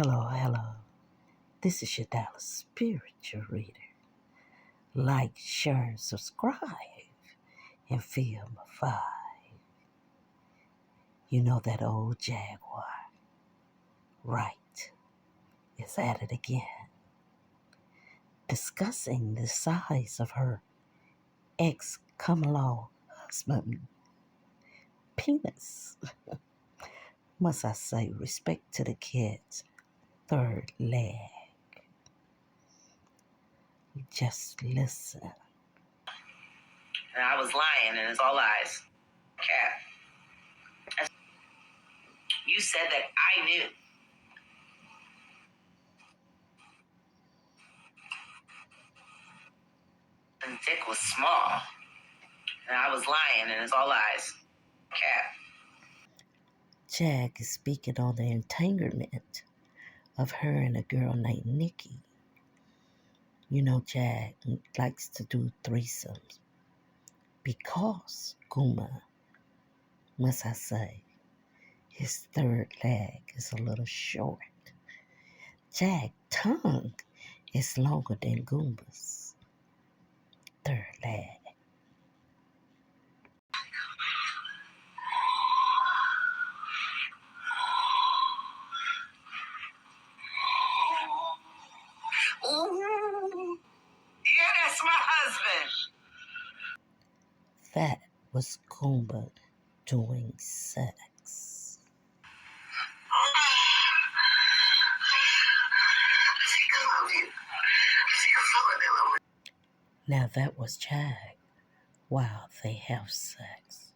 Hello, hello. This is your Dallas Spiritual Reader. Like, share, and subscribe, and feel my vibe. You know that old Jaguar, right, is at it again, discussing the size of her ex-common-law husband penis. Must I say respect to the kid's third leg? Just listen. And I was lying, and it's all lies. Cat. You said that I knew. And Dick was small. And I was lying, and it's all lies. Cat. Jag is speaking on the entanglement of her and a girl named Nikki. You know, Jag likes to do threesomes because Goomba, must I say, his third leg is a little short. Jag's tongue is longer than Goomba's third leg. Ooh. Yeah, that's my husband. That was Goomba doing sex. Now that was Jag while they have sex.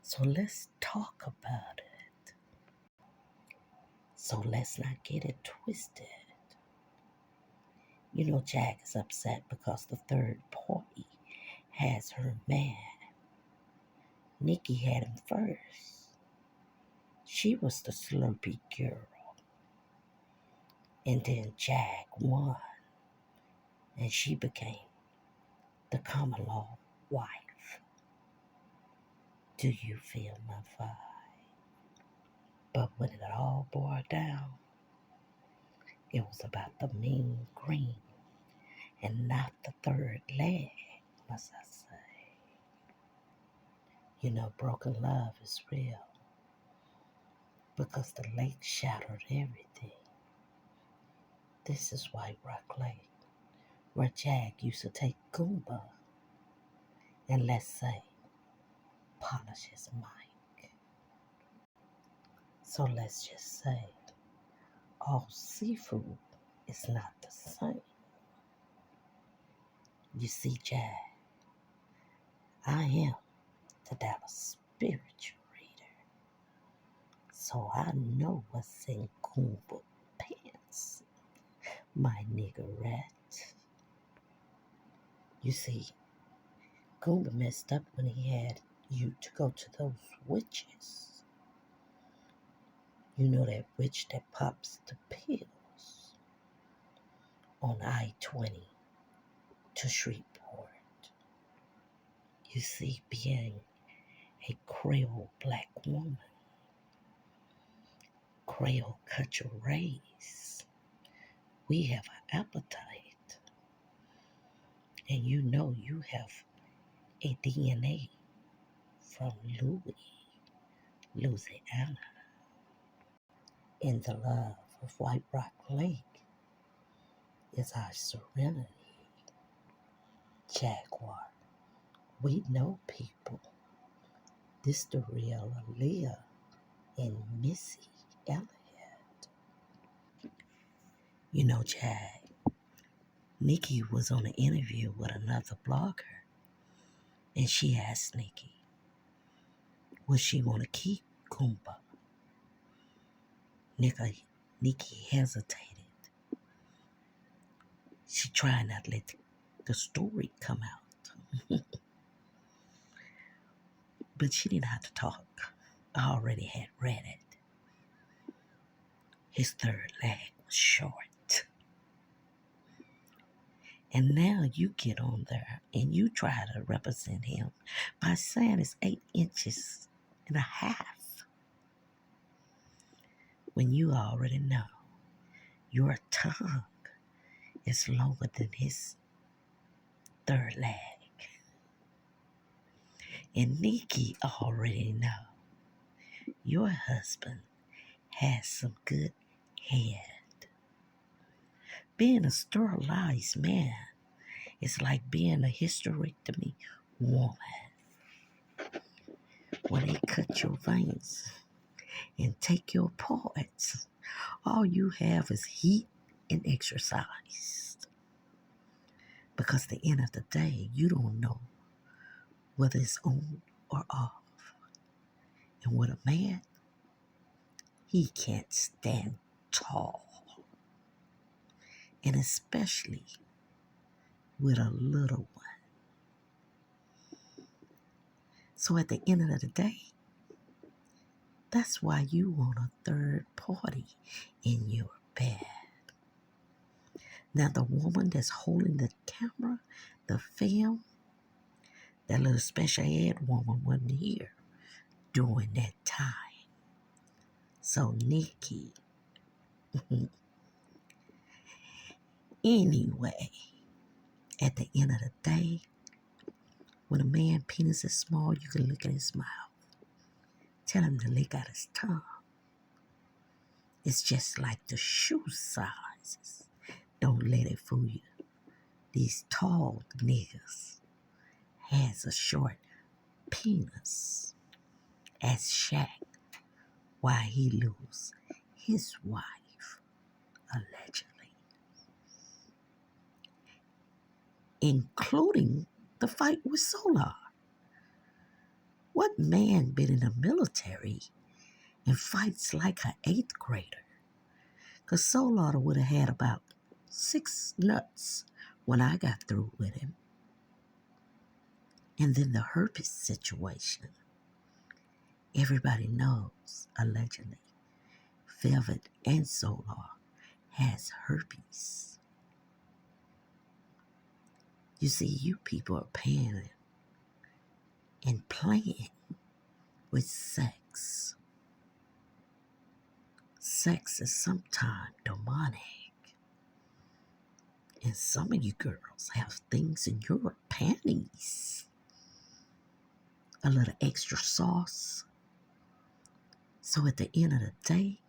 So let's talk about it. So let's not get it twisted. You know, Jag is upset because the third party has her man. Nikki had him first. She was the slurpy girl. And then Jag won. And she became the common law wife. Do you feel my vibe? But when it all boiled down, it was about the mean green and not the third leg, must I say. You know, broken love is real because the lake shattered everything. This is White Rock Lake, where Jag used to take Goomba and, let's say, polish his mic. So let's just say all seafood is not the same. You see, Jag, I am the Dallas Spiritual Reader, so I know what's in Goomba pants, my niggerette. You see, Goomba messed up when he had you to go to those witches. You know that witch that pops the pills on I-20 to Shreveport. You see, being a Creole black woman, Creole cut your race, we have an appetite. And you know you have a DNA from Louisiana. In the love of White Rock Lake is our serenity. Jaguar, we know people. This the real Aaliyah and Missy Elliott. You know, Jag, Nikki was on an interview with another blogger, and she asked Nikki, would she want to keep Goomba? Nikki hesitated. She tried not to let the story come out. But she didn't have to talk. I already had read it. His third leg was short. And now you get on there and you try to represent him by saying it's 8 inches and a half. When you already know Your tongue is longer than his third leg. And Nikki already know your husband has some good head. Being a sterilized man is like being a hysterectomy woman. When they cut your veins and take your parts, all you have is heat and exercise. Because at the end of the day, you don't know whether it's on or off. And with a man, he can't stand tall. And especially with a little one. So at the end of the day, that's why you want a third party in your bed. Now the woman that's holding the camera, the film, that little special ed woman wasn't here during that time. So Nikki, anyway, at the end of the day, when a man's penis is small, you can look at his mouth. Tell him to lick out his tongue. It's just like the shoe sizes. Don't let it fool you. These tall niggas has a short penis as Shaq while he lose his wife, allegedly. Including the fight with Solar. What man been in the military and fights like an 8th grader? Because Solar would have had about 6 nuts when I got through with him. And then the herpes situation. Everybody knows, allegedly, Velvet and Solar has herpes. You see, you people are paying and playing with sex. Sex is sometimes demonic. And some of you girls have things in your panties. A little extra sauce. So at the end of the day,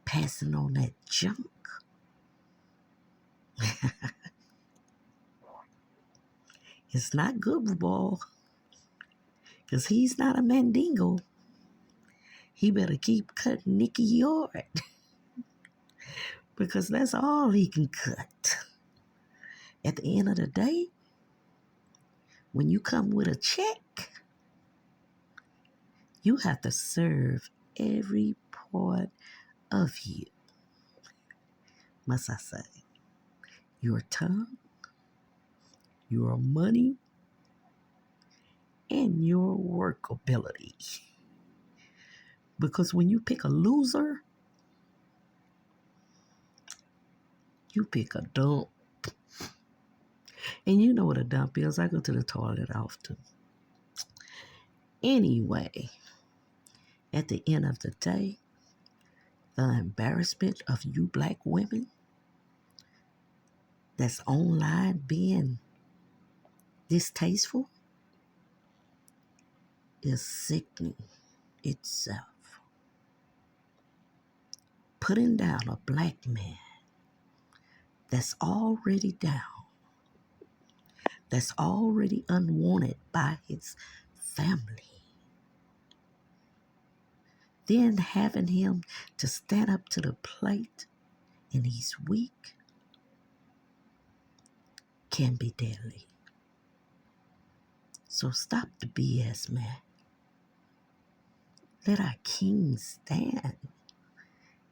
passing on that junk, it's not good, boy. Because he's not a mandingo. He better keep cutting Nikki yard. Because that's all he can cut. At the end of the day, when you come with a check, you have to serve every part of you. Must I say, your tongue, your money, and your workability. Because when you pick a loser, you pick a dump. And you know what a dump is. I go to the toilet often. Anyway, at the end of the day, the embarrassment of you black women that's online being distasteful is sickening itself. Putting down a black man that's already down, that's already unwanted by his family, then having him to stand up to the plate and he's weak can be deadly. So stop the BS, man. Let our king stand,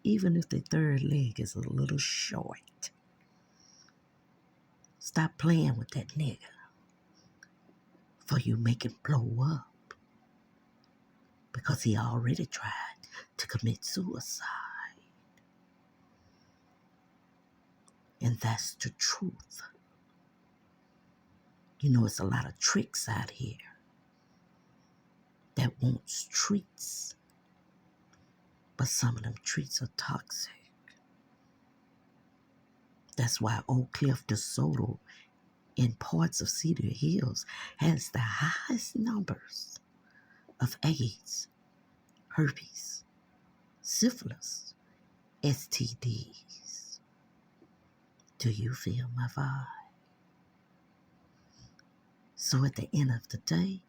even if the third leg is a little short. Stop playing with that nigga, for you make him blow up, because he already tried to commit suicide. And that's the truth. You know, it's a lot of tricks out here that wants treats, but some of them treats are toxic. That's why Oak Cliff, DeSoto, in parts of Cedar Hills has the highest numbers of AIDS, herpes, syphilis, STDs. Do you feel my vibe? So at the end of the day,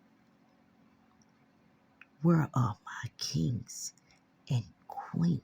where are my kings and queens?